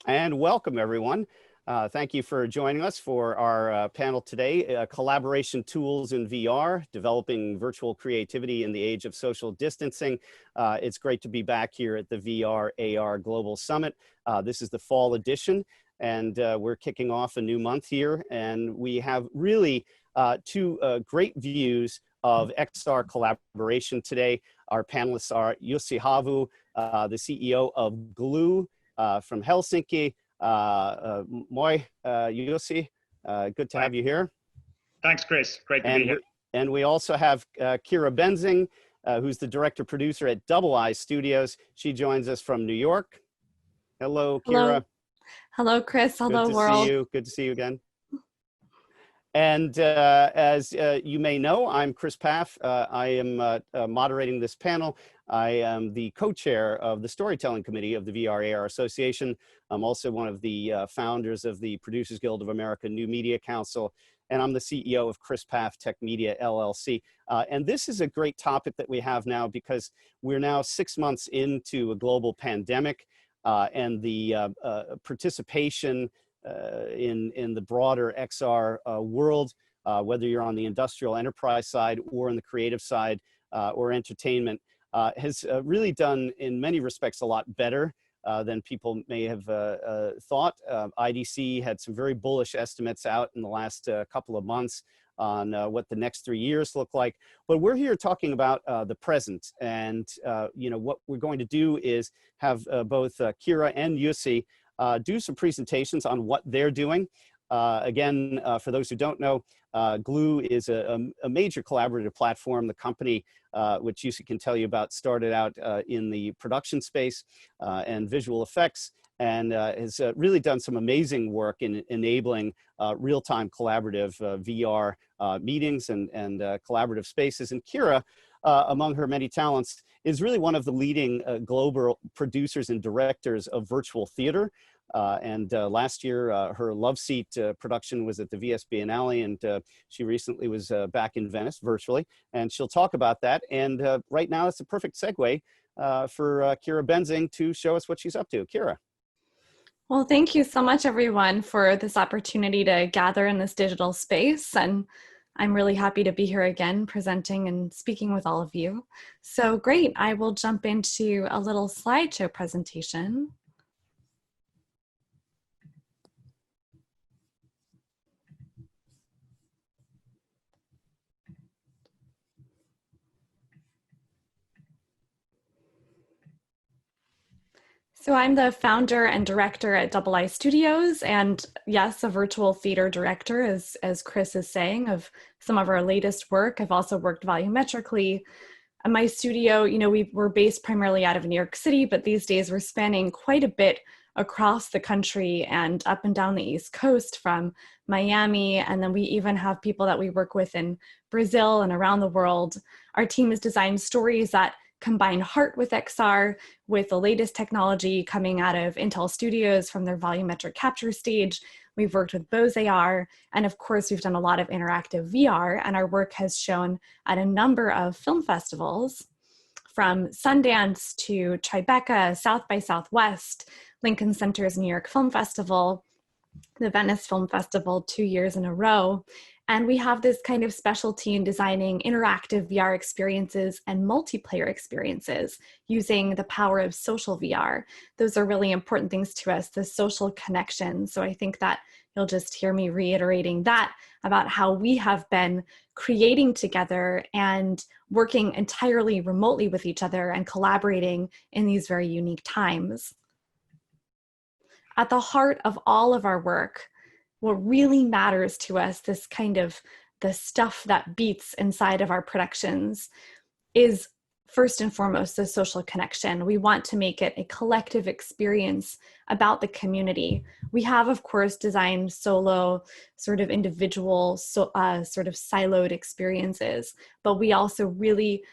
And welcome, everyone. Thank you for joining us for our panel today, Collaboration Tools in VR, Developing Virtual Creativity in the Age of Social Distancing. It's great to be back here at the VR AR Global Summit. This is the fall edition, and we're kicking off a new month here, and we have really two great views of XR collaboration today. Our panelists are Jussi Havu, the CEO of Glue, from Helsinki. Moi, Jussi, good to Hi. have you here. Thanks, Chris. Great to be here. And we also have Kira Benzing, who's the director-producer at Double I Studios. She joins us from New York. Hello, Kira. Hello, Chris. Hello, world. Good to see you. Good to see you again. And as you may know, I'm Chris Paff. I am moderating this panel. I am the co-chair of the Storytelling Committee of the VR AR Association. I'm also one of the founders of the Producers Guild of America New Media Council, and I'm the CEO of Chris Paff Tech Media, LLC. And this is a great topic that we have now because we're now 6 months into a global pandemic, and the participation in the broader XR world, whether you're on the industrial enterprise side or on the creative side or entertainment, has really done in many respects a lot better than people may have thought. IDC had some very bullish estimates out in the last couple of months on what the next 3 years look like. But we're here talking about the present, and what we're going to do is have both Kira and Jussi do some presentations on what they're doing. Again, for those who don't know, Glue is a major collaborative platform. The company, which Jussi can tell you about, started out in the production space and visual effects, and has really done some amazing work in enabling real-time collaborative VR meetings and collaborative spaces. And Kira, among her many talents, is really one of the leading global producers and directors of virtual theater. Last year, her Love Seat production was at the VS Biennale, and she recently was back in Venice virtually, and she'll talk about that. And right now, it's a perfect segue for Kira Benzing to show us what she's up to. Kira. Well, thank you so much, everyone, for this opportunity to gather in this digital space. And I'm really happy to be here again, presenting and speaking with all of you. So great, I will jump into a little slideshow presentation. So I'm the founder and director at Double I Studios, and yes, a virtual theater director, as Chris is saying, of some of our latest work. I've also worked volumetrically. At my studio, we're based primarily out of New York City, but these days we're spanning quite a bit across the country and up and down the East Coast, from Miami, and then we even have people that we work with in Brazil and around the world. Our team has designed stories that combine heart with XR, with the latest technology coming out of Intel Studios from their volumetric capture stage. We've worked with Bose AR, and of course, we've done a lot of interactive VR, and our work has shown at a number of film festivals, from Sundance to Tribeca, South by Southwest, Lincoln Center's New York Film Festival, the Venice Film Festival 2 years in a row. And we have this kind of specialty in designing interactive VR experiences and multiplayer experiences using the power of social VR. Those are really important things to us, the social connection. So I think that you'll just hear me reiterating that about how we have been creating together and working entirely remotely with each other and collaborating in these very unique times. At the heart of all of our work, what really matters to us, this kind of the stuff that beats inside of our productions, is first and foremost the social connection. We want to make it a collective experience about the community. We have, of course, designed solo, sort of individual, sort of siloed experiences, but we also really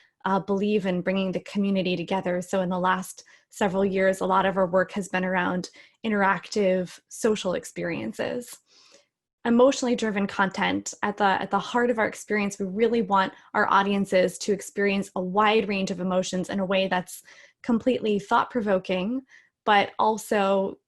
believe in bringing the community together. So in the last several years, a lot of our work has been around interactive social experiences. Emotionally driven content at the heart of our experience. We really want our audiences to experience a wide range of emotions in a way that's completely thought-provoking, but also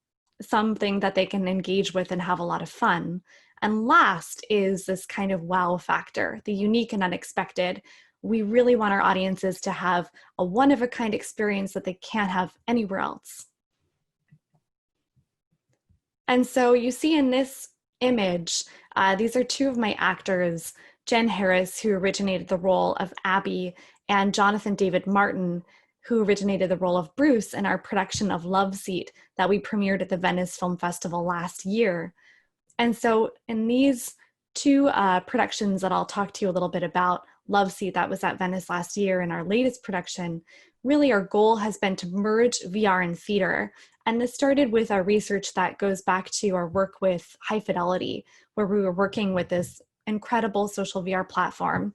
something that they can engage with and have a lot of fun. And last is this kind of wow factor, the unique and unexpected. We really want our audiences to have a one-of-a-kind experience that they can't have anywhere else. And so you see in this image, these are two of my actors, Jen Harris, who originated the role of Abby, and Jonathan David Martin, who originated the role of Bruce in our production of Love Seat that we premiered at the Venice Film Festival last year. And so in these two productions that I'll talk to you a little bit about, Love Seat that was at Venice last year, and our latest production, really our goal has been to merge VR and theater. And this started with our research that goes back to our work with High Fidelity, where we were working with this incredible social VR platform.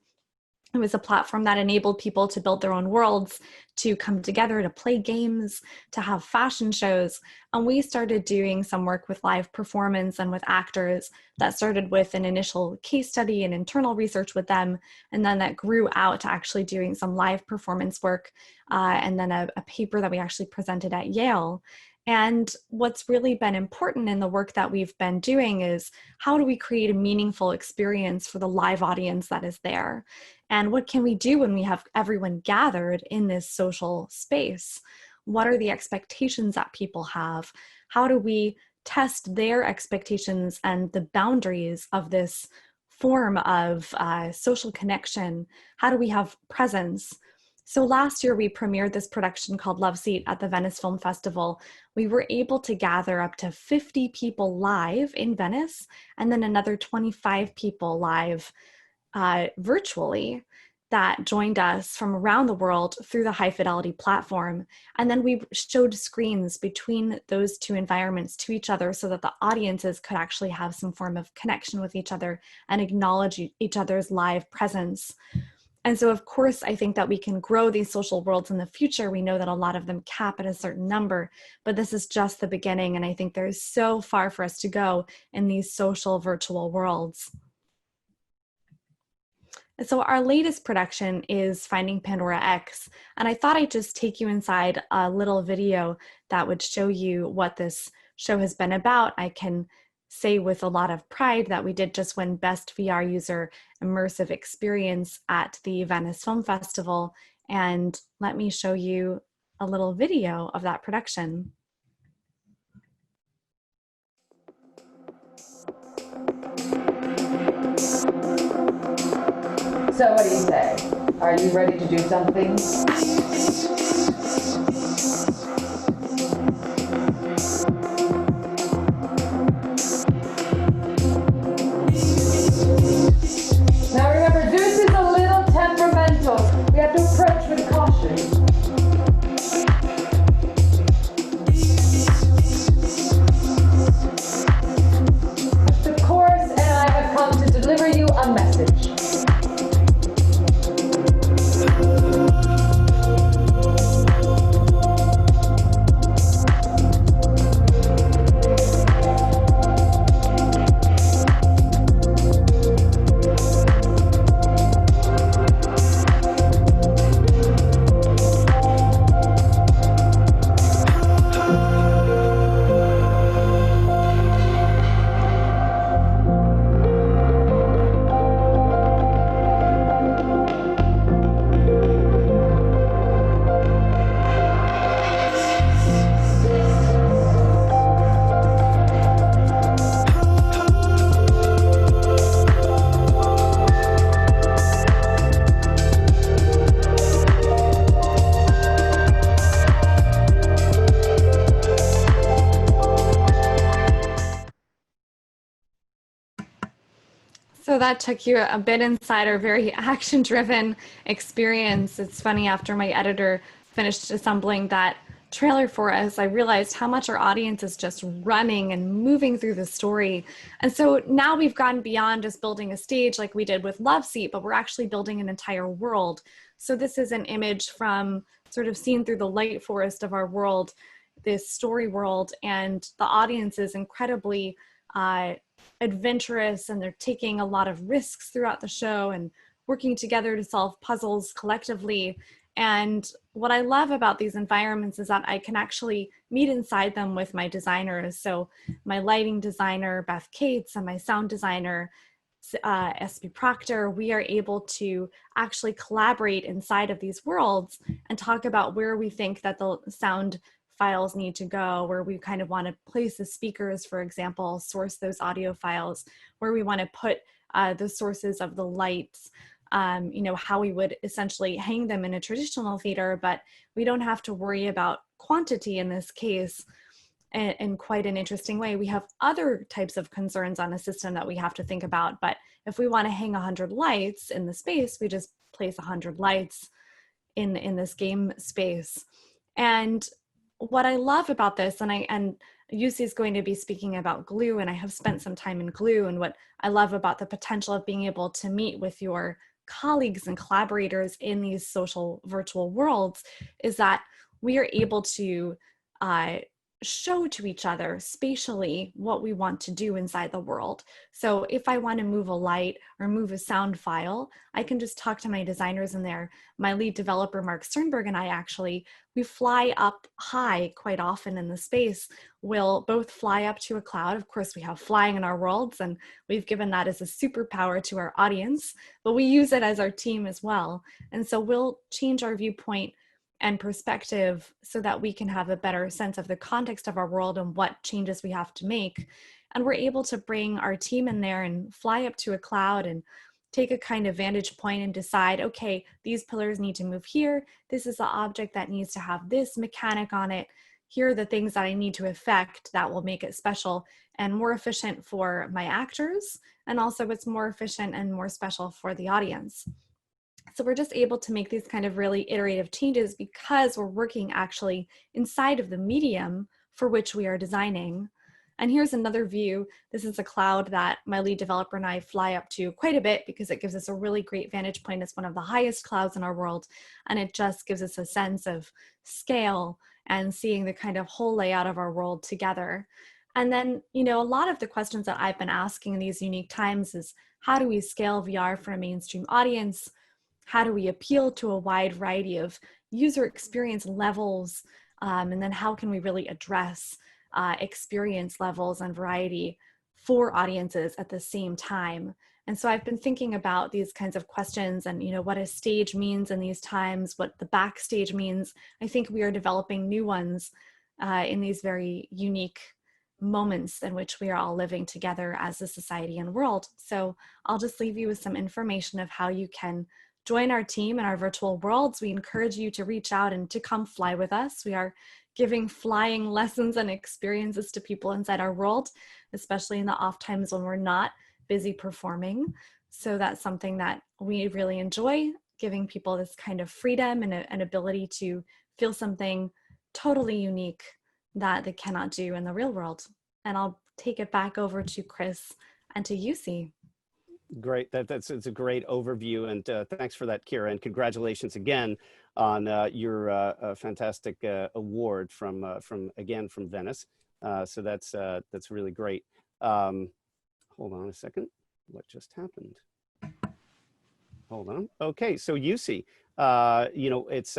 It was a platform that enabled people to build their own worlds, to come together, to play games, to have fashion shows. And we started doing some work with live performance and with actors that started with an initial case study and internal research with them. And then that grew out to actually doing some live performance work, and then a paper that we actually presented at Yale. And what's really been important in the work that we've been doing is how do we create a meaningful experience for the live audience that is there? And what can we do when we have everyone gathered in this social space? What are the expectations that people have? How do we test their expectations and the boundaries of this form of social connection? How do we have presence? So last year we premiered this production called Love Seat at the Venice Film Festival. We were able to gather up to 50 people live in Venice, and then another 25 people live virtually that joined us from around the world through the High Fidelity platform. And then we showed screens between those two environments to each other so that the audiences could actually have some form of connection with each other and acknowledge each other's live presence. And so, of course, I think that we can grow these social worlds in the future. We know that a lot of them cap at a certain number, but this is just the beginning. And I think there's so far for us to go in these social virtual worlds. And so our latest production is Finding Pandora X. And I thought I'd just take you inside a little video that would show you what this show has been about. I can say with a lot of pride that we did just win Best VR User Immersive Experience at the Venice Film Festival. And let me show you a little video of that production. So what do you say? Are you ready to do something? Now remember, Zeus is a little temperamental. We have to approach with caution. The chorus and I have come to deliver you a message. So that took you a bit inside our very action-driven experience. It's funny, after my editor finished assembling that trailer for us, I realized how much our audience is just running and moving through the story. And so now we've gone beyond just building a stage like we did with Love Seat, but we're actually building an entire world. So this is an image from sort of seen through the light forest of our world, this story world, and the audience is incredibly adventurous, and they're taking a lot of risks throughout the show and working together to solve puzzles collectively. And what I love about these environments is that I can actually meet inside them with my designers. So my lighting designer, Beth Cates, and my sound designer, SB Proctor, we are able to actually collaborate inside of these worlds and talk about where we think that the sound files need to go, where we kind of want to place the speakers, for example, source those audio files, where we want to put the sources of the lights, you know, how we would essentially hang them in a traditional theater, but we don't have to worry about quantity in this case in quite an interesting way. We have other types of concerns on a system that we have to think about, but if we want to hang 100 lights in the space, we just place 100 lights in this game space. And what I love about this, and Jussi is going to be speaking about Glue, and I have spent some time in Glue, and what I love about the potential of being able to meet with your colleagues and collaborators in these social virtual worlds is that we are able to show to each other spatially what we want to do inside the world. So if I want to move a light or move a sound file, I can just talk to my designers in there. My lead developer, Mark Sternberg, and I we fly up high quite often in the space. We'll both fly up to a cloud. Of course, we have flying in our worlds, and we've given that as a superpower to our audience, but we use it as our team as well. And so we'll change our viewpoint and perspective so that we can have a better sense of the context of our world and what changes we have to make. And we're able to bring our team in there and fly up to a cloud and take a kind of vantage point and decide, okay, these pillars need to move here. This is the object that needs to have this mechanic on it. Here are the things that I need to affect that will make it special and more efficient for my actors. And also it's more efficient and more special for the audience. So we're just able to make these kind of really iterative changes because we're working actually inside of the medium for which we are designing. And here's another view. This is a cloud that my lead developer and I fly up to quite a bit because it gives us a really great vantage point. It's one of the highest clouds in our world. And it just gives us a sense of scale and seeing the kind of whole layout of our world together. And then, you know, a lot of the questions that I've been asking in these unique times is, how do we scale VR for a mainstream audience? How do we appeal to a wide variety of user experience levels? And then how can we really address experience levels and variety for audiences at the same time? And so I've been thinking about these kinds of questions and, you know, what a stage means in these times, what the backstage means. I think we are developing new ones in these very unique moments in which we are all living together as a society and world. So I'll just leave you with some information of how you can join our team in our virtual worlds. We encourage you to reach out and to come fly with us. We are giving flying lessons and experiences to people inside our world, especially in the off times when we're not busy performing. So that's something that we really enjoy, giving people this kind of freedom and an ability to feel something totally unique that they cannot do in the real world. And I'll take it back over to Chris and to Jussi. Great. It's a great overview, and thanks for that, Kira, and congratulations again on your fantastic award from Venice. So that's really great. Hold on a second. What just happened? Hold on. Okay, so Jussi, you know, it's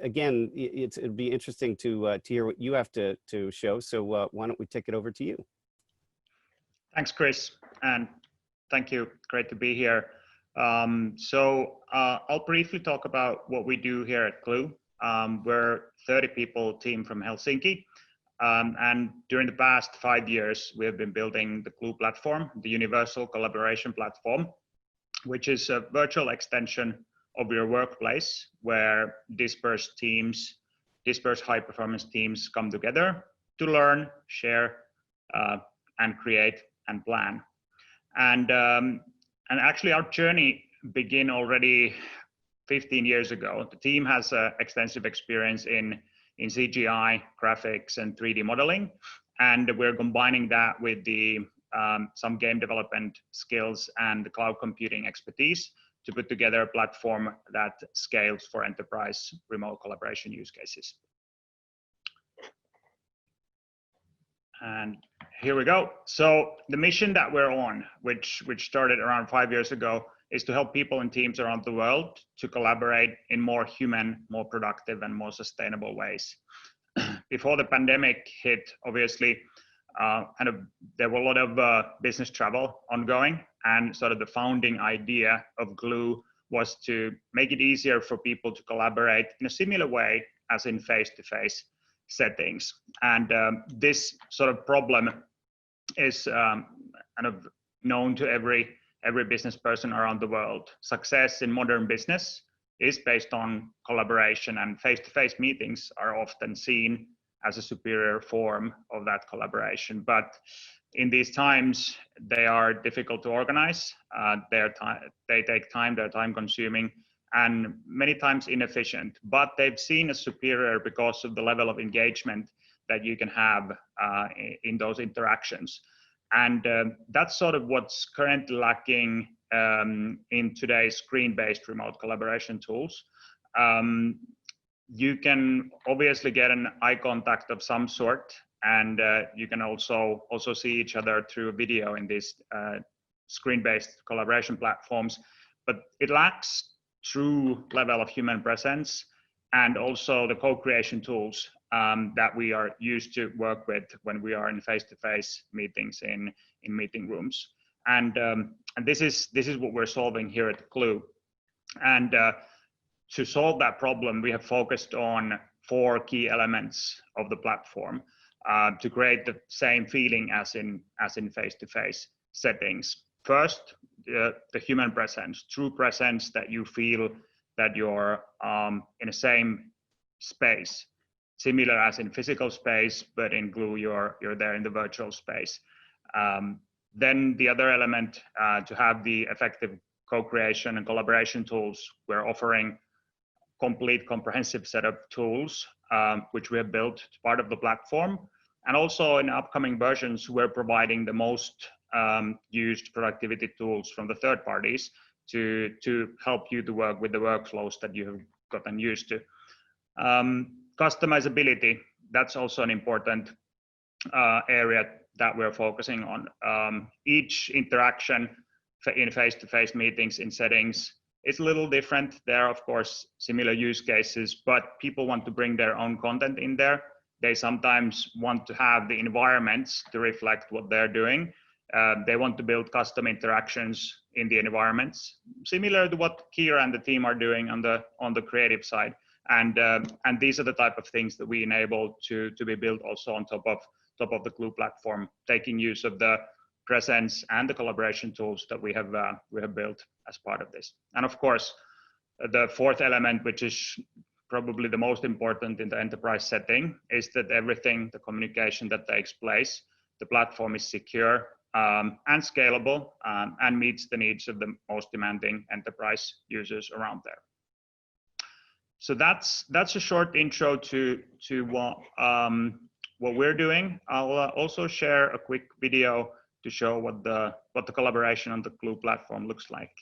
again, it'd be interesting to hear what you have to show. So why don't we take it over to you? Thanks, Chris, and thank you. Great to be here. I'll briefly talk about what we do here at Glue. We're a 30 people team from Helsinki. And during the past 5 years, we have been building the Glue platform, the universal collaboration platform, which is a virtual extension of your workplace where dispersed high performance teams come together to learn, share, and create and plan. And actually our journey began already 15 years ago. The team has extensive experience in CGI, graphics, and 3D modeling. And we're combining that with some game development skills and the cloud computing expertise to put together a platform that scales for enterprise remote collaboration use cases. And here we go. So the mission that we're on, which started around 5 years ago, is to help people and teams around the world to collaborate in more human, more productive, and more sustainable ways. Before the pandemic hit, obviously, there were a lot of business travel ongoing, and sort of the founding idea of Glue was to make it easier for people to collaborate in a similar way as in face-to-face settings. And this sort of problem is kind of known to every business person around the world. Success in modern business is based on collaboration, and face-to-face meetings are often seen as a superior form of that collaboration. But in these times, they are difficult to organize. They take time, they're time consuming, and many times inefficient, but they've seen as superior because of the level of engagement that you can have in those interactions. And that's sort of what's currently lacking in today's screen-based remote collaboration tools. You can obviously get an eye contact of some sort, and you can also see each other through video in these screen-based collaboration platforms, but it lacks true level of human presence and also the co-creation tools that we are used to work with when we are in face-to-face meetings in meeting rooms. And this is what we're solving here at Glue. And to solve that problem, we have focused on 4 key elements of the platform to create the same feeling as in face-to-face settings. First, the human presence, true presence, that you feel that you're in the same space, similar as in physical space, but in Glue you're there in the virtual space. Then the other element, to have the effective co-creation and collaboration tools, we're offering complete comprehensive set of tools which we have built as part of the platform. And also in upcoming versions, we're providing the most used productivity tools from the third parties to help you to work with the workflows that you have gotten used to. Customizability, that's also an important area that we're focusing on. Each interaction in face-to-face meetings in settings is a little different. There are, of course, similar use cases, but people want to bring their own content in there. They sometimes want to have the environments to reflect what they're doing. They want to build custom interactions in the environments, similar to what Kira and the team are doing on the creative side. And these are the type of things that we enable to be built also on top of the Glue platform, taking use of the presence and the collaboration tools that we have built as part of this. And of course, the 4th element, which is probably the most important in the enterprise setting, is that everything, the communication that takes place, the platform is secure and scalable and meets the needs of the most demanding enterprise users around there. So that's a short intro to what we're doing. I'll also share a quick video to show what the collaboration on the Glue platform looks like.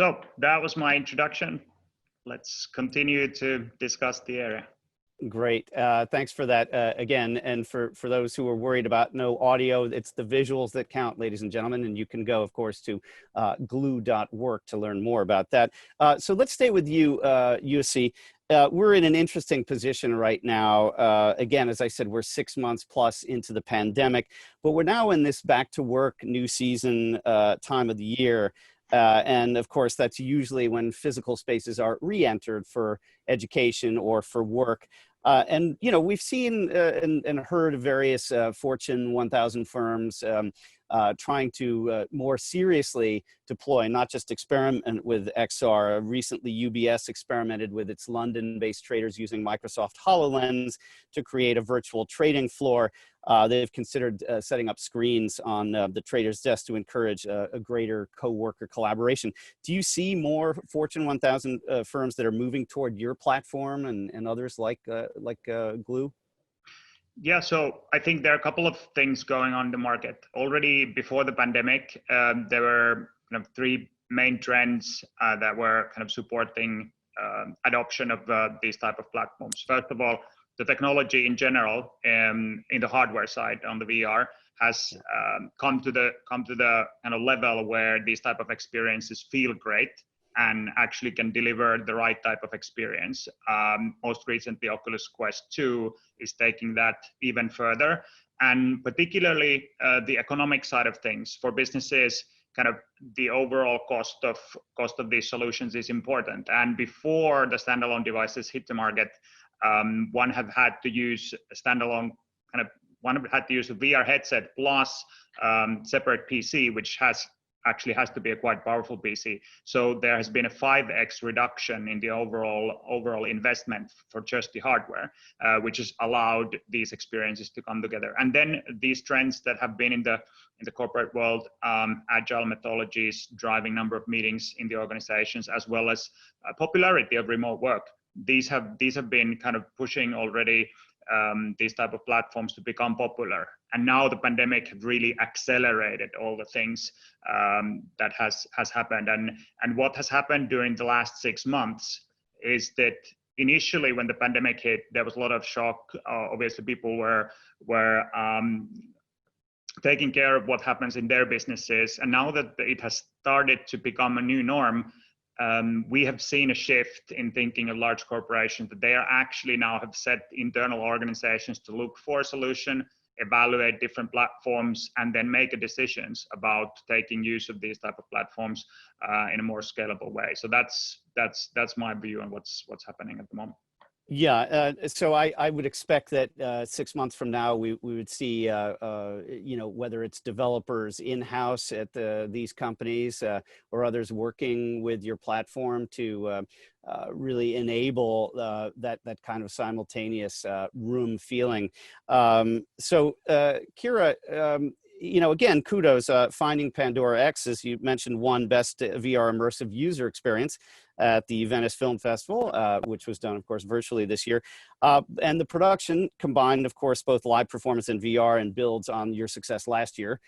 So that was my introduction. Let's continue to discuss the area. Great. Thanks for that again. And for those who are worried about no audio, it's the visuals that count, ladies and gentlemen. And you can go, of course, to glue.work to learn more about that. So let's stay with you, Jussi. We're in an interesting position right now. Again, as I said, we're 6 months plus into the pandemic, but we're now in this back to work new season time of the year. And of course, that's usually when physical spaces are re-entered for education or for work. And, you know, we've seen and heard of various Fortune 1000 firms trying to more seriously deploy, not just experiment with XR. Recently, UBS experimented with its London-based traders using Microsoft HoloLens to create a virtual trading floor. They've considered setting up screens on the trader's desk to encourage a greater co-worker collaboration. Do you see more Fortune 1000 firms that are moving toward your platform and others like Glue? Yeah, so I think there are a couple of things going on in the market. Already before the pandemic, there were kind of three main trends that were kind of supporting adoption of these type of platforms. First of all, the technology in general, in the hardware side on the VR, has come to the kind of level where these type of experiences feel great and actually can deliver the right type of experience. Most recently, Oculus Quest 2 is taking that even further. And particularly the economic side of things for businesses, kind of the overall cost of these solutions is important. And before the standalone devices hit the market, one had to use a standalone one had to use a VR headset plus separate PC, which actually has to be a quite powerful PC. So there has been a 5x reduction in the overall investment for just the hardware, which has allowed these experiences to come together. And then these trends that have been in the corporate world, agile methodologies, driving number of meetings in the organizations, as well as popularity of remote work. These have been kind of pushing already these type of platforms to become popular. And now the pandemic have really accelerated all the things that has happened. And what has happened during the last 6 months is that initially when the pandemic hit, there was a lot of shock. Obviously, people were taking care of what happens in their businesses. And now that it has started to become a new norm, we have seen a shift in thinking of large corporations that they are actually now have set internal organizations to look for a solution, evaluate different platforms, and then make decisions about taking use of these type of platforms in a more scalable way. So that's my view on what's happening at the moment. Yeah, so I would expect that 6 months from now, we would see, you know, whether it's developers in-house at these companies or others working with your platform to really enable that kind of simultaneous room feeling. So Kira, you know, again, kudos, finding Pandora X, as you mentioned, won Best VR Immersive User Experience at the Venice Film Festival, which was done, of course, virtually this year. And the production combined, of course, both live performance and VR and builds on your success last year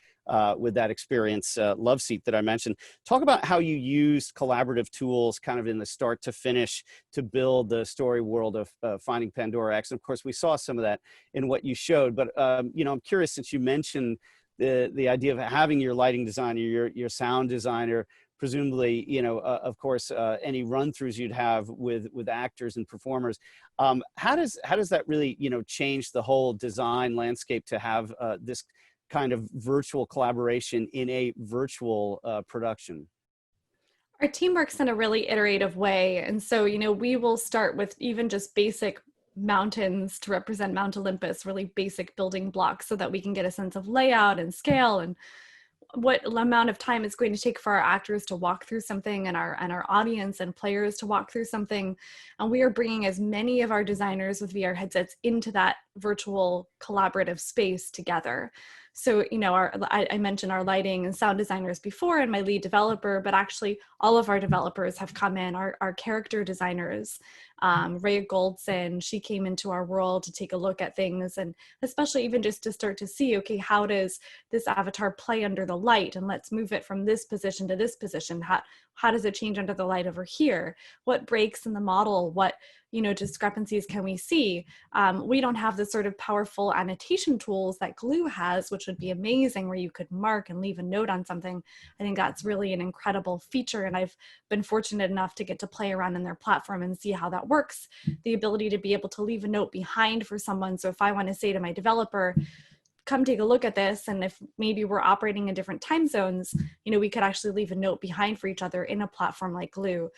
with that experience, Love Seat that I mentioned. Talk about how you used collaborative tools kind of in the start to finish to build the story world of Finding Pandora X. And of course, we saw some of that in what you showed, but you know, I'm curious, since you mentioned the idea of having your lighting designer, your sound designer, presumably, you know, of course, any run-throughs you'd have with actors and performers. How does that really, you know, change the whole design landscape to have this kind of virtual collaboration in a virtual production? Our team works in a really iterative way. And so, you know, we will start with even just basic mountains to represent Mount Olympus, really basic building blocks, so that we can get a sense of layout and scale and what amount of time it's going to take for our actors to walk through something and our audience and players to walk through something. And we are bringing as many of our designers with VR headsets into that virtual collaborative space together. So, you know, I mentioned our lighting and sound designers before and my lead developer, but actually all of our developers have come in, our character designers, Rhea Goldson, she came into our world to take a look at things, and especially even just to start to see, okay, how does this avatar play under the light, and let's move it from this position to this position. How does it change under the light over here? What breaks in the model? What discrepancies can we see? We don't have the sort of powerful annotation tools that Glue has, which would be amazing, where you could mark and leave a note on something. I think that's really an incredible feature, and I've been fortunate enough to get to play around in their platform and see how that works. The ability to be able to leave a note behind for someone. So if I want to say to my developer, come take a look at this, and if maybe we're operating in different time zones, we could actually leave a note behind for each other in a platform like Glue.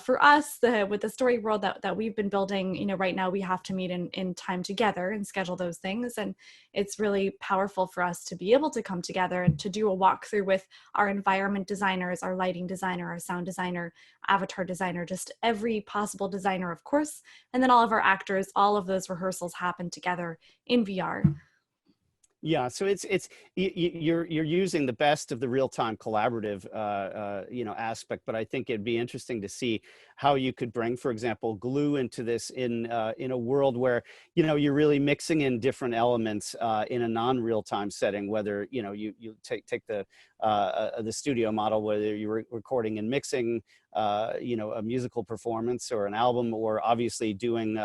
For us, with the story world that we've been building, right now we have to meet in time together and schedule those things, and it's really powerful for us to be able to come together and to do a walkthrough with our environment designers, our lighting designer, our sound designer, avatar designer, just every possible designer, of course, and then all of our actors. All of those rehearsals happen together in VR. Yeah, so you're using the best of the real-time collaborative aspect, but I think it'd be interesting to see how you could bring, for example, Glue into this in a world where you're really mixing in different elements in a non-real-time setting. Whether you take the studio model, whether you're recording and mixing a musical performance or an album, or obviously doing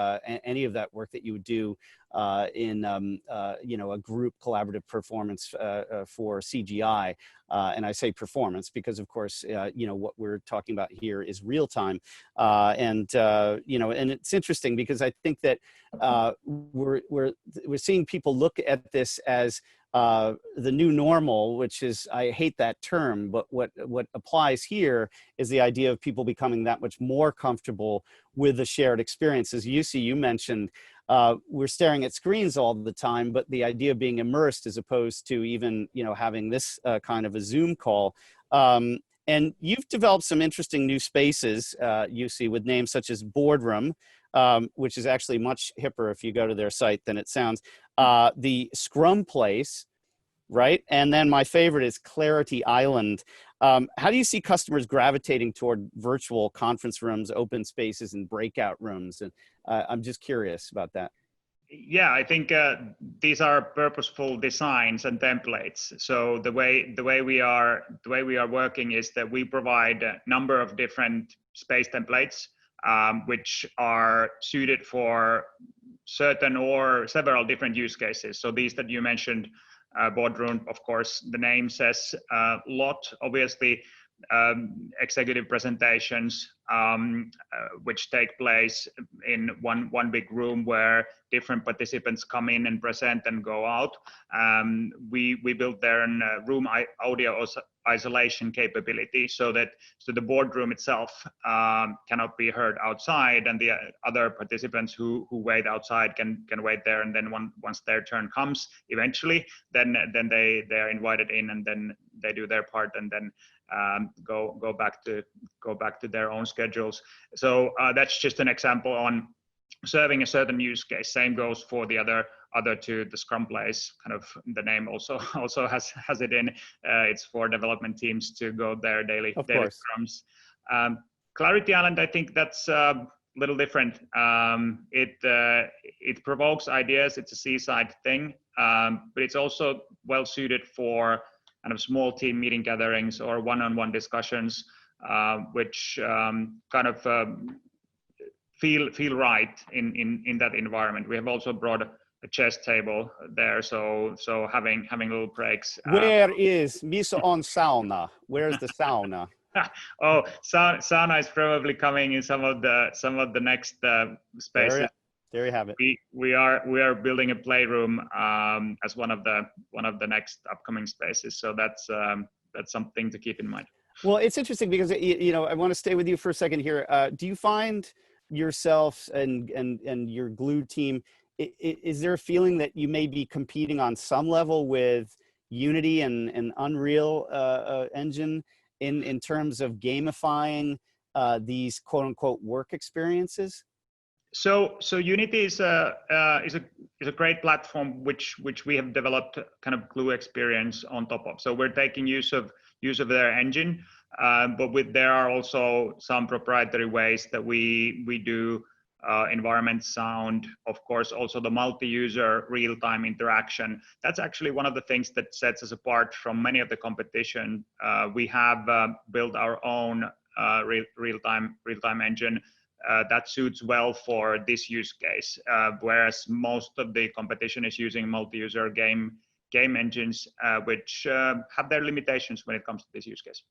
any of that work that you would do in a group collaborative performance for CGI. And I say performance because, of course, what we're talking about here is real time. And it's interesting because I think that we're seeing people look at this as the new normal, which is, I hate that term, but what applies here is the idea of people becoming that much more comfortable with the shared experiences. Jussi, you mentioned we're staring at screens all the time, but the idea of being immersed as opposed to even having this kind of a Zoom call. And you've developed some interesting new spaces, Jussi, with names such as Boardroom, which is actually much hipper if you go to their site than it sounds. The Scrum Place, right? And then my favorite is Clarity Island. How do you see customers gravitating toward virtual conference rooms, open spaces, and breakout rooms? And I'm just curious about that. Yeah, I think these are purposeful designs and templates. So the way we are working is that we provide a number of different space templates, which are suited for certain or several different use cases. So these that you mentioned, Boardroom, of course, the name says a lot. Obviously, executive presentations, which take place in one big room where different participants come in and present and go out. We built there a room audio isolation capability so the boardroom itself cannot be heard outside, and the other participants who wait outside can wait there, and then once their turn comes eventually, then they are invited in, and then they do their part, and then go back to their own schedules. So that's just an example on serving a certain use case. Same goes for the other two. The Scrum Place, kind of the name also has it in. It's for development teams to go their daily scrums. Clarity Island, I think that's a little different. It provokes ideas. It's a seaside thing, but it's also well suited for kind of small team meeting gatherings or one-on-one discussions, which kind of feel right in that environment. We have also brought a chess table there, so having little breaks. Where is Miso on sauna? Where's the sauna? Oh, sauna is probably coming in some of the next spaces. There you have it. We are building a playroom as one of the next upcoming spaces. So that's something to keep in mind. Well, it's interesting because I want to stay with you for a second here. Do you find yourself and your Glue team, is there a feeling that you may be competing on some level with Unity and Unreal Engine in terms of gamifying these quote unquote work experiences? So Unity is a great platform which we have developed kind of Glue experience on top of. So we're taking use of their engine, but there are also some proprietary ways that we do environment sound, of course, also the multi-user real-time interaction. That's actually one of the things that sets us apart from many of the competition. We have built our own real-time engine that suits well for this use case, whereas most of the competition is using multi-user game engines, which have their limitations when it comes to this use case.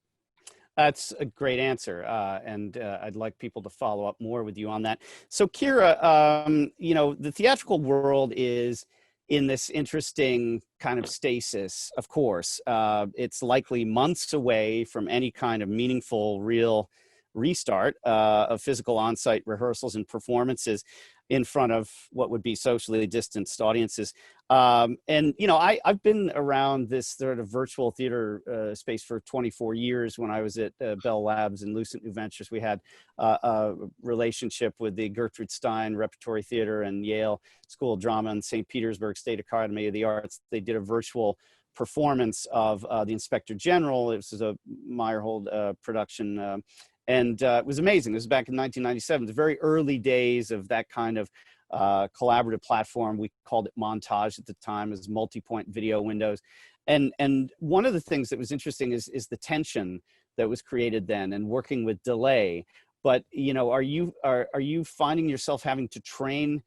That's a great answer, and I'd like people to follow up more with you on that. So, Kira, you know, the theatrical world is in this interesting kind of stasis. Of course, it's likely months away from any kind of meaningful, real restart of physical on-site rehearsals and performances in front of what would be socially distanced audiences. And, you know, I've been around this sort of virtual theater space for 24 years. When I was at Bell Labs and Lucent New Ventures, we had a relationship with the Gertrude Stein Repertory Theater and Yale School of Drama and St. Petersburg State Academy of the Arts. They did a virtual performance of The Inspector General. This is a Meyerhold production. And it was amazing. It was back in 1997, the very early days of that kind of collaborative platform. We called it Montage at the time, as multi-point video windows. And one of the things that was interesting is the tension that was created then and working with delay. But, you know, are you finding yourself having to train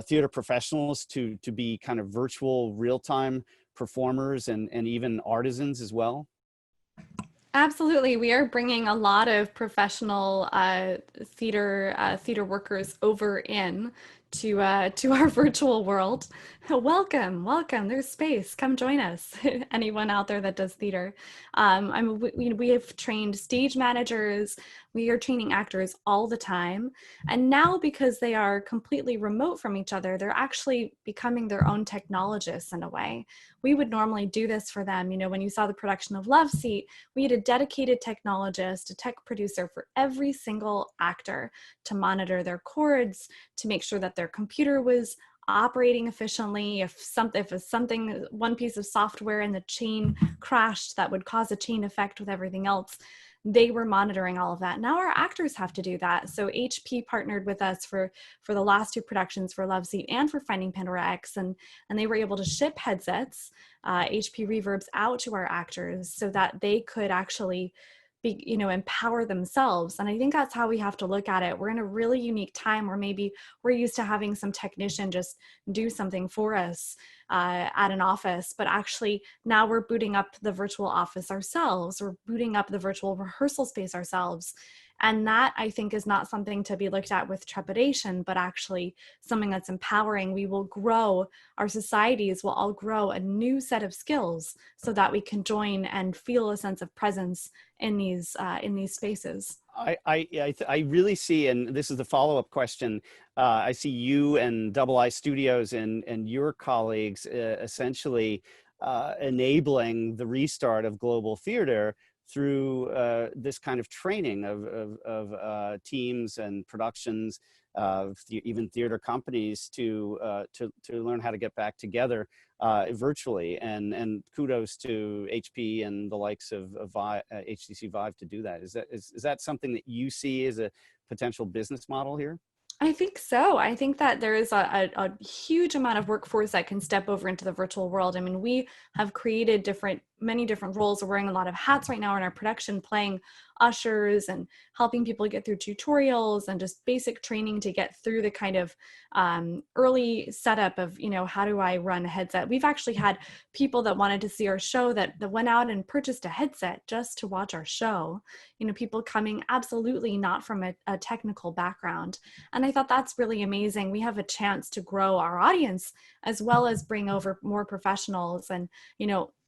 theater professionals to be kind of virtual real-time performers and even artisans as well? Absolutely. We are bringing a lot of professional theater workers over in to our virtual world. Welcome. There's space. Come join us. Anyone out there that does theater. We have trained stage managers. We are training actors all the time. And now, because they are completely remote from each other, they're actually becoming their own technologists in a way. We would normally do this for them. You know, when you saw the production of Love Seat, we had a dedicated technologist, a tech producer for every single actor to monitor their cords, to make sure that their computer was operating efficiently. If one piece of software in the chain crashed, that would cause a chain effect with everything else. They were monitoring all of that. Now our actors have to do that. So HP partnered with us for the last two productions, for Love Seat and for Finding Pandora X, and they were able to ship headsets, HP Reverbs, out to our actors so that they could actually empower themselves. And I think that's how we have to look at it. We're in a really unique time where maybe we're used to having some technician just do something for us at an office, but actually now we're booting up the virtual office ourselves. We're booting up the virtual rehearsal space ourselves. And that, I think, is not something to be looked at with trepidation, but actually something that's empowering. We will grow, our societies will all grow a new set of skills so that we can join and feel a sense of presence in these spaces. I really see, and this is the follow-up question, I see you and Double I Studios and your colleagues essentially enabling the restart of global theater through this kind of training of teams and productions, even theater companies to learn how to get back together virtually. And kudos to HP and the likes of HTC Vive to do that. Is that something that you see as a potential business model here? I think so. I think that there is a huge amount of workforce that can step over into the virtual world. I mean, we have created many different roles. We're wearing a lot of hats right now in our production, playing ushers and helping people get through tutorials and just basic training to get through the kind of early setup of, how do I run a headset? We've actually had people that wanted to see our show that went out and purchased a headset just to watch our show. People coming absolutely not from a technical background. And I thought that's really amazing. We have a chance to grow our audience as well as bring over more professionals. And,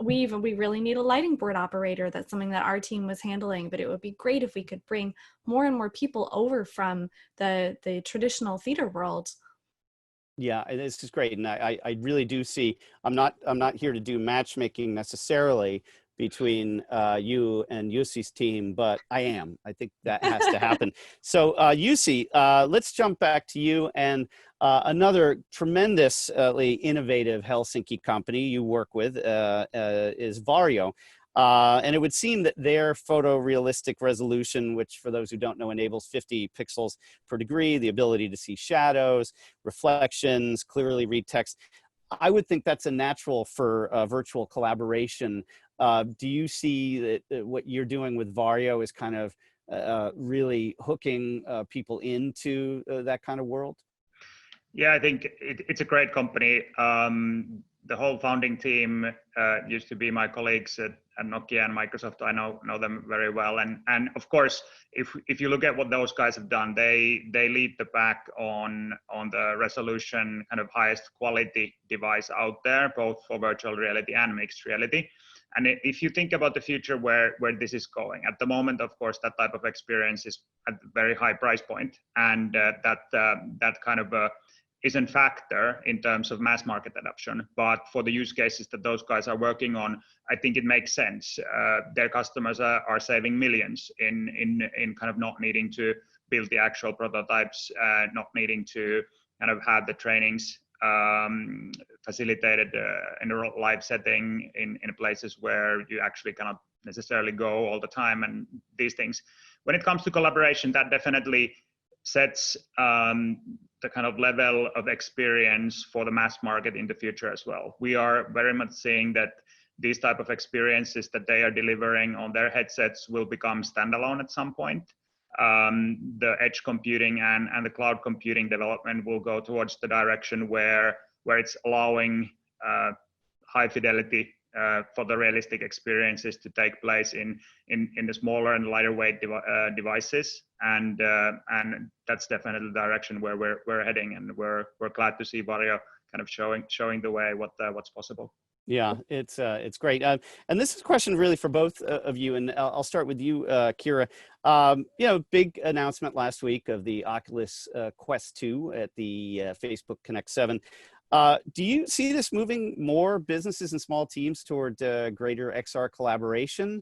we really need a lighting board operator. That's something that our team was handling, but it would be great if we could bring more and more people over from the traditional theater world. Yeah, this is great. And I really do see, I'm not here to do matchmaking necessarily between you and Jussi's team, but I think that has to happen. So Jussi, let's jump back to you and another tremendously innovative Helsinki company you work with is Varjo. And it would seem that their photorealistic resolution, which for those who don't know enables 50 pixels per degree, the ability to see shadows, reflections, clearly read text, I would think that's a natural for virtual collaboration. Do you see that what you're doing with Varjo is kind of really hooking people into that kind of world? Yeah, I think it's a great company. The whole founding team used to be my colleagues at Nokia and Microsoft. I know them very well, and of course, if you look at what those guys have done, they lead the pack on the resolution, kind of highest quality device out there, both for virtual reality and mixed reality. And if you think about the future where this is going, at the moment, of course, that type of experience is at a very high price point, and that kind of isn't factor in terms of mass market adoption. But for the use cases that those guys are working on, I think it makes sense. Their customers are saving millions in kind of not needing to build the actual prototypes, not needing to kind of have the trainings facilitated in a live setting in places where you actually cannot necessarily go all the time and these things. When it comes to collaboration, that definitely sets the kind of level of experience for the mass market in the future as well. We are very much seeing that these type of experiences that they are delivering on their headsets will become standalone at some point. The edge computing and the cloud computing development will go towards the direction where it's allowing high fidelity photorealistic experiences to take place in the smaller and lighter weight devices, and that's definitely the direction where we're heading, and we're glad to see Varjo kind of showing the way what's possible. Yeah, it's great. And this is a question really for both of you, and I'll start with you, Kira. Big announcement last week of the Oculus Quest 2 at the Facebook Connect 7. Do you see this moving more businesses and small teams toward greater XR collaboration?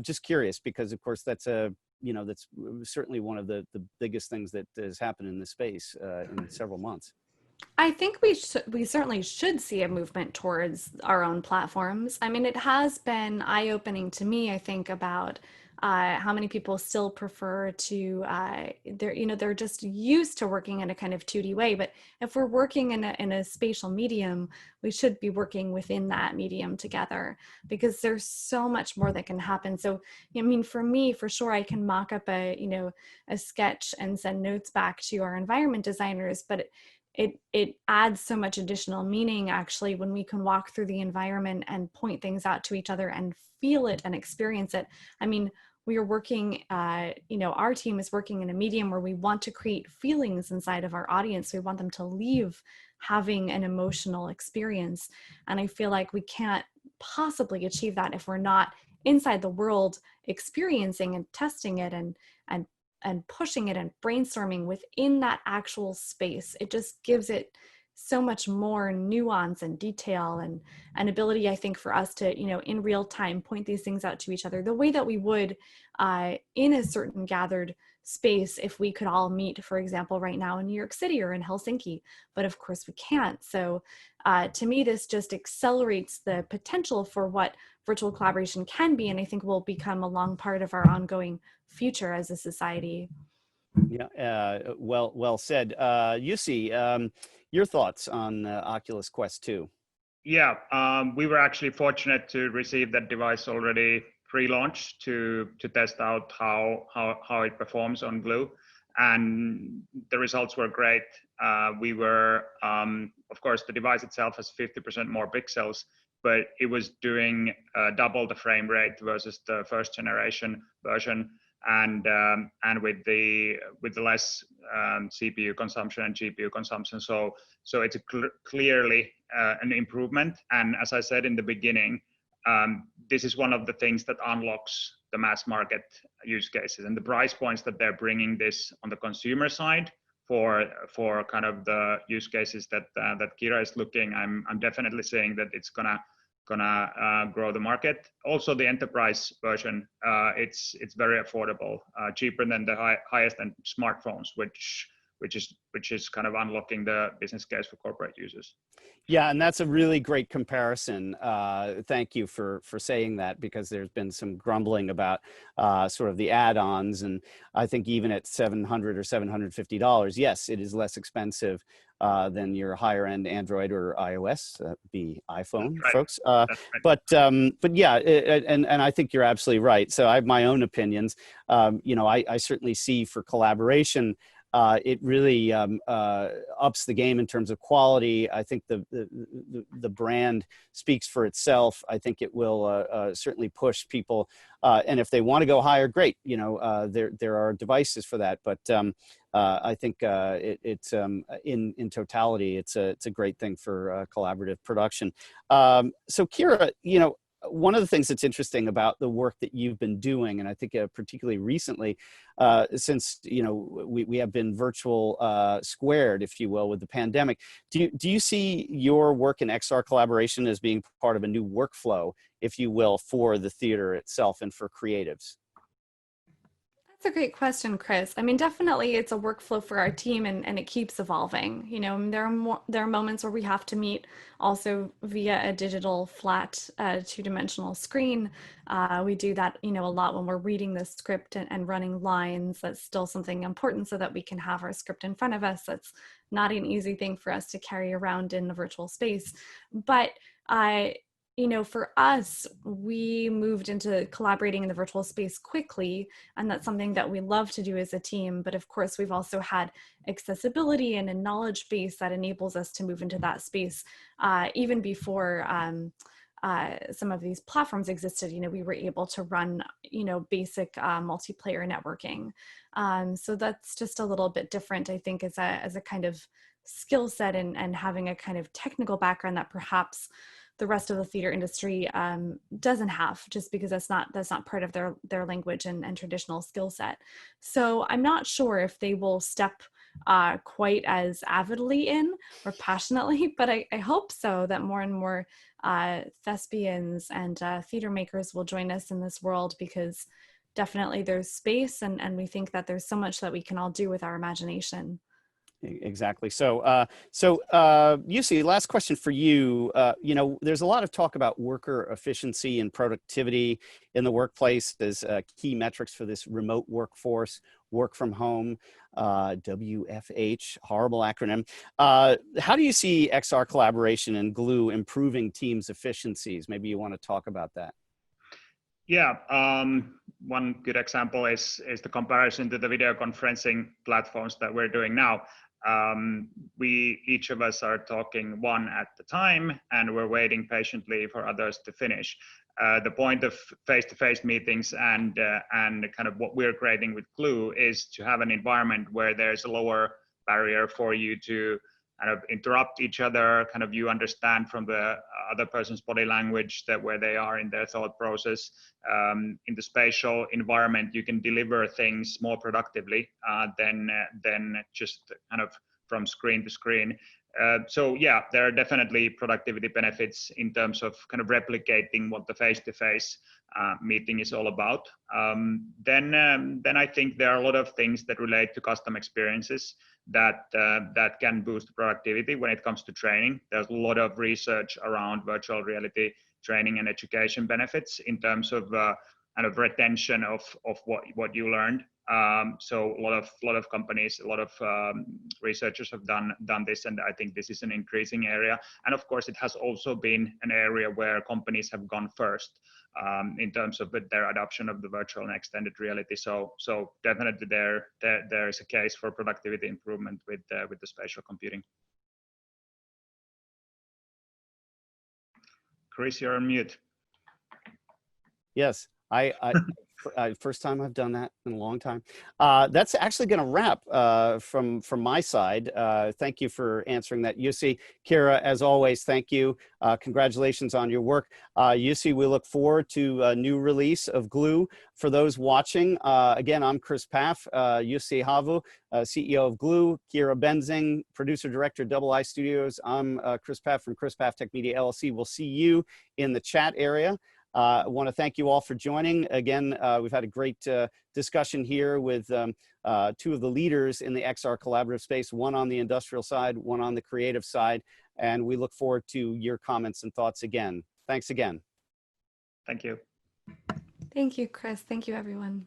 Just curious, because of course that's that's certainly one of the biggest things that has happened in this space in several months. I think we certainly should see a movement towards our own platforms. I mean, it has been eye-opening to me, I think, about how many people still prefer to they're just used to working in a kind of 2D way. But if we're working in a spatial medium, we should be working within that medium together, because there's so much more that can happen. So, I mean, for me, for sure, I can mock up a sketch and send notes back to our environment designers, but it adds so much additional meaning actually when we can walk through the environment and point things out to each other and feel it and experience it. I mean, we are working, our team is working in a medium where we want to create feelings inside of our audience. We want them to leave having an emotional experience. And I feel like we can't possibly achieve that if we're not inside the world experiencing and testing it and pushing it and brainstorming within that actual space. It just gives it so much more nuance and detail and ability, I think, for us to, in real time, point these things out to each other the way that we would in a certain gathered space if we could all meet, for example, right now in New York City or in Helsinki. But of course we can't. So to me, this just accelerates the potential for what virtual collaboration can be, and I think will become a long part of our ongoing future as a society. Yeah, well said. Jussi, your thoughts on Oculus Quest 2? Yeah, we were actually fortunate to receive that device already pre-launch to test out how it performs on Glue, and the results were great. We were, of course, the device itself has 50% more pixels, but it was doing double the frame rate versus the first generation version, and with the less CPU consumption and GPU consumption. So it's clearly an improvement. And as I said in the beginning, this is one of the things that unlocks the mass market use cases, and the price points that they're bringing this on the consumer side for kind of the use cases that Kira is looking. I'm definitely saying that it's gonna grow the market. Also, the enterprise version, it's very affordable, cheaper than the highest end smartphones, which which is kind of unlocking the business case for corporate users. Yeah, and that's a really great comparison. Thank you for saying that, because there's been some grumbling about sort of the add-ons, and I think even at $700 or $750, yes, it is less expensive than your higher-end Android or iOS, be iPhone, Right. folks. That's right. But yeah, and I think you're absolutely right. So I have my own opinions. You know, I certainly see for collaboration, it really ups the game in terms of quality. I think the brand speaks for itself. I think it will certainly push people, and if they want to go higher, great. You know, there are devices for that. But I think it's in totality, it's a great thing for collaborative production. So Kira, you know, one of the things that's interesting about the work that you've been doing, and I think particularly recently, since, you know, we have been virtual squared, if you will, with the pandemic, do you see your work in XR collaboration as being part of a new workflow, if you will, for the theater itself and for creatives? That's a great question, Chris. I mean, definitely it's a workflow for our team, and it keeps evolving. You know, and there are moments where we have to meet also via a digital flat two-dimensional screen. We do that, you know, a lot when we're reading the script and running lines. That's still something important so that we can have our script in front of us. That's not an easy thing for us to carry around in the virtual space. But you know, for us, we moved into collaborating in the virtual space quickly, and that's something that we love to do as a team. But of course, we've also had accessibility and a knowledge base that enables us to move into that space even before some of these platforms existed. You know, we were able to run, you know, basic multiplayer networking. So that's just a little bit different, I think, as a kind of skill set, and having a kind of technical background that perhaps the rest of the theater industry doesn't have, just because that's not part of their language and traditional skill set. So I'm not sure if they will step quite as avidly in or passionately, but I hope so, that more and more thespians and theater makers will join us in this world, because definitely there's space, and we think that there's so much that we can all do with our imagination. Exactly. So, Jussi, last question for you. You know, there's a lot of talk about worker efficiency and productivity in the workplace as key metrics for this remote workforce, work from home, WFH, horrible acronym. How do you see XR collaboration and Glue improving teams' efficiencies? Maybe you want to talk about that. Yeah, one good example is the comparison to the video conferencing platforms that we're doing now. We each of us are talking one at a time, and we're waiting patiently for others to finish. The point of face-to-face meetings and kind of what we're creating with Glue is to have an environment where there's a lower barrier for you to kind of interrupt each other, kind of you understand from the other person's body language that where they are in their thought process. In the spatial environment, you can deliver things more productively than just kind of from screen to screen. So yeah, there are definitely productivity benefits in terms of kind of replicating what the face-to-face meeting is all about. Then I think there are a lot of things that relate to custom experiences that can boost productivity when it comes to training. There's a lot of research around virtual reality training and education benefits in terms of kind of retention of what you learned. So a lot of companies, a lot of researchers have done this, and I think this is an increasing area. And of course, it has also been an area where companies have gone first in terms of their adoption of the virtual and extended reality. So definitely there is a case for productivity improvement with the spatial computing. Chris, you're on mute. Yes, first time I've done that in a long time. That's actually going to wrap from my side. Thank you for answering that, Jussi. Kira, as always, thank you. Congratulations on your work. Jussi, we look forward to a new release of Glue. For those watching, again, I'm Chris Paff, Jussi Havu, CEO of Glue, Kira Benzing, producer director, Double I Studios. I'm Chris Paff from Chris Paff Tech Media LLC. We'll see you in the chat area. I want to thank you all for joining. Again, we've had a great discussion here with two of the leaders in the XR collaborative space, one on the industrial side, one on the creative side, and we look forward to your comments and thoughts again. Thanks again. Thank you. Thank you, Chris. Thank you, everyone.